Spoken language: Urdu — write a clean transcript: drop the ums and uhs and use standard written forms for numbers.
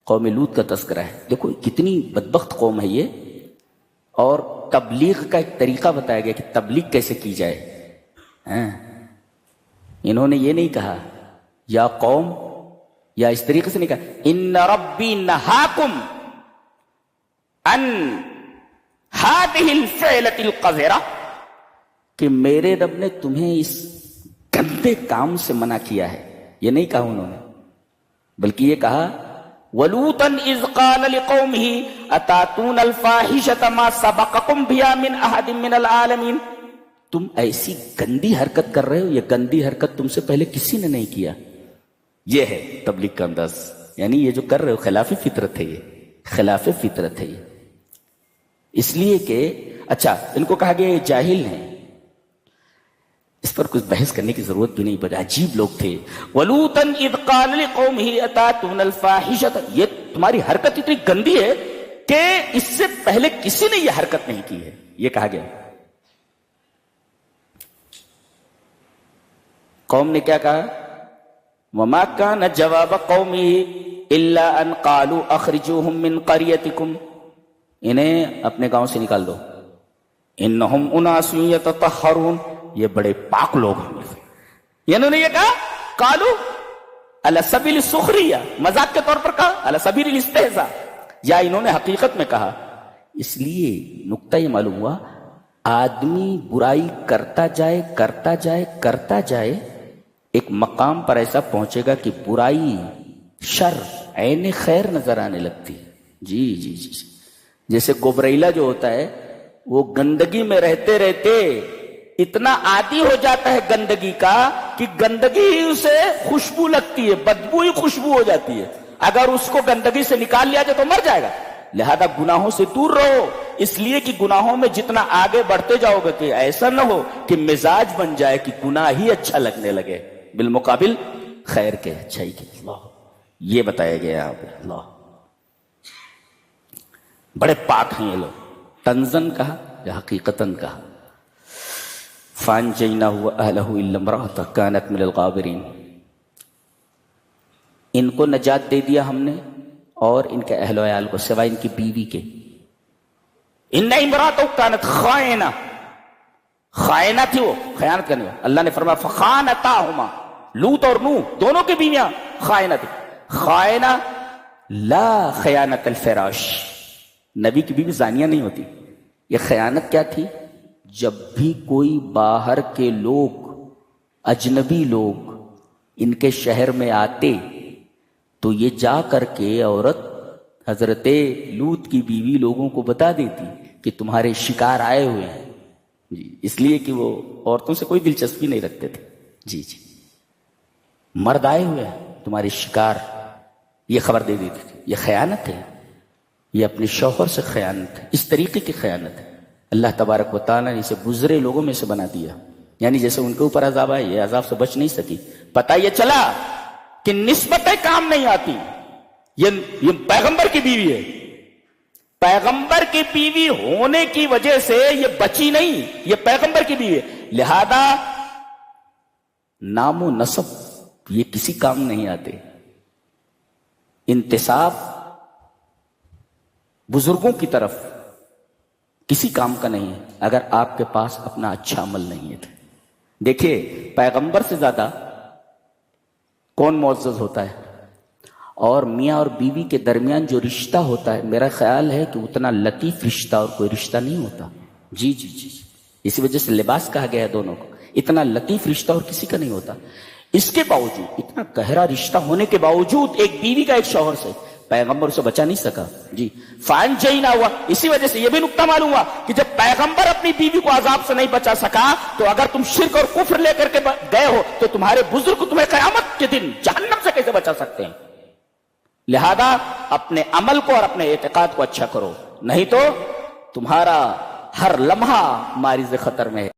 قوم لوط کا تذکرہ ہے. دیکھو کتنی بدبخت قوم ہے یہ. اور تبلیغ کا ایک طریقہ بتایا گیا کہ تبلیغ کیسے کی جائے. انہوں نے یہ نہیں کہا یا قوم، یا اس طریقے سے نہیں کہا ان ربی نہاکم ان ہذہ الفعلۃ القذرہ، کہ میرے رب نے تمہیں اس گندے کام سے منع کیا ہے. یہ نہیں کہا انہوں نے، بلکہ یہ کہا وَلُوطًا إِذْ قَالَ لِقَوْمِهِ أَتَأْتُونَ الْفَاحِشَةَ مَا سَبَقَكُمْ بِهَا مِنْ أَحَدٍ مِنَ الْعَالَمِينَ. تم ایسی گندی حرکت کر رہے ہو، یہ گندی حرکت تم سے پہلے کسی نے نہیں کیا. یہ ہے تبلیغ کا انداز. یعنی یہ جو کر رہے ہو خلاف فطرت ہے، یہ خلاف فطرت ہے یہ. اس لیے کہ اچھا ان کو کہا گیا یہ جاہل ہیں، اس پر کچھ بحث کرنے کی ضرورت بھی نہیں پڑی. عجیب لوگ تھے. وَلُوطًا إِذْ قَالَ لِقَوْمِهِ أَتَأْتُونَ الْفَاحِشَةَ، یہ تمہاری حرکت اتنی گندی ہے کہ اس سے پہلے کسی نے یہ حرکت نہیں کی ہے، یہ کہا گیا. قوم نے کیا کہا؟ وَمَا كَانَ جَوَابَ قَوْمِهِ إِلَّا أَنْ قَالُوا أَخْرِجُوهُمْ مِنْ قَرْيَتِكُمْ، انہیں اپنے گاؤں سے نکال دو. إِنَّهُمْ أُنَاسٌ يَتَطَهَّرُونَ، یہ بڑے پاک لوگ ہیں. انہوں نے یہ کہا قالوا علی سبیل السخریہ، مذاق کے طور پر کہا، علی سبیل الاستہزاء، یا انہوں نے حقیقت میں کہا. اس لیے نقطہ یہ معلوم ہوا آدمی برائی کرتا جائے کرتا جائے کرتا جائے، ایک مقام پر ایسا پہنچے گا کہ برائی شر عین خیر نظر آنے لگتی. جی جی جی جیسے گبریلا جو ہوتا ہے وہ گندگی میں رہتے رہتے اتنا عادی ہو جاتا ہے گندگی کا کہ گندگی ہی اسے خوشبو لگتی ہے، بدبو ہی خوشبو ہو جاتی ہے. اگر اس کو گندگی سے نکال لیا جائے تو مر جائے گا. لہذا گناہوں سے دور رہو، اس لیے کہ گناہوں میں جتنا آگے بڑھتے جاؤ گے کہ ایسا نہ ہو کہ مزاج بن جائے کہ گناہ ہی اچھا لگنے لگے بالمقابل خیر کے، اچھائی کے. اللہ یہ بتایا گیا یہاں پہ. اللہ بڑے پاک ہیں یہ لوگ. تنزن کہا یا حقیقتاً کہا. فَأَنْجَيْنَاهُ وَأَهْلَهُ إِلَّا امْرَأَتَهُ كَانَتْ مِنَ الْغَابِرِينَ، ان کو نجات دے دیا ہم نے اور ان کے اہل و عیال کو سوائے ان کی بیوی کے. إِنَّ امْرَأَتَهُ كَانَتْ خَائِنَةً، خائنہ تھی وہ، خیانت کرنے والی. اللہ نے فرمایا فَخَانَتَاهُمَا، لوط اور نوح دونوں کی بیویاں خائنہ تھی. خائنہ لا خیانت الفراش، نبی کی بیوی زانیہ نہیں ہوتی. یہ خیانت کیا تھی؟ جب بھی کوئی باہر کے لوگ، اجنبی لوگ ان کے شہر میں آتے تو یہ جا کر کے عورت حضرت لوط کی بیوی لوگوں کو بتا دیتی کہ تمہارے شکار آئے ہوئے ہیں. جی اس لیے کہ وہ عورتوں سے کوئی دلچسپی نہیں رکھتے تھے. جی جی مرد آئے ہوئے ہیں تمہارے شکار، یہ خبر دے دیتی تھی. یہ خیانت ہے، یہ اپنے شوہر سے خیانت ہے، اس طریقے کی خیانت ہے. اللہ تبارک و تعالیٰ نے اسے گزرے لوگوں میں سے بنا دیا. یعنی جیسے ان کے اوپر عذاب آئے، یہ عذاب سے بچ نہیں سکی. پتہ یہ چلا کہ نسبتیں کام نہیں آتی. یہ پیغمبر کی بیوی ہے، پیغمبر کی بیوی ہونے کی وجہ سے یہ بچی نہیں، یہ پیغمبر کی بیوی ہے. لہذا نام و نسب یہ کسی کام نہیں آتے. انتساب بزرگوں کی طرف کسی کام کا نہیں ہے اگر آپ کے پاس اپنا اچھا عمل نہیں ہے. دیکھیے پیغمبر سے زیادہ کون معزز ہوتا ہے، اور میاں اور بیوی کے درمیان جو رشتہ ہوتا ہے میرا خیال ہے کہ اتنا لطیف رشتہ اور کوئی رشتہ نہیں ہوتا. جی جی جی اسی وجہ سے لباس کہا گیا ہے دونوں کو. اتنا لطیف رشتہ اور کسی کا نہیں ہوتا. اس کے باوجود اتنا گہرا رشتہ ہونے کے باوجود ایک بیوی کا ایک شوہر سے پیغمبر اسے بچا نہیں سکا. جی فانجینا ہوا. اسی وجہ سے یہ بھی نقطہ معلوم ہوا کہ جب پیغمبر اپنی بیوی کو عذاب سے نہیں بچا سکا تو اگر تم شرک اور کفر لے کر کے گئے ہو تو تمہارے بزرگ تمہیں قیامت کے دن جہنم سے کیسے بچا سکتے ہیں. لہذا اپنے عمل کو اور اپنے اعتقاد کو اچھا کرو، نہیں تو تمہارا ہر لمحہ مارز خطر میں ہے.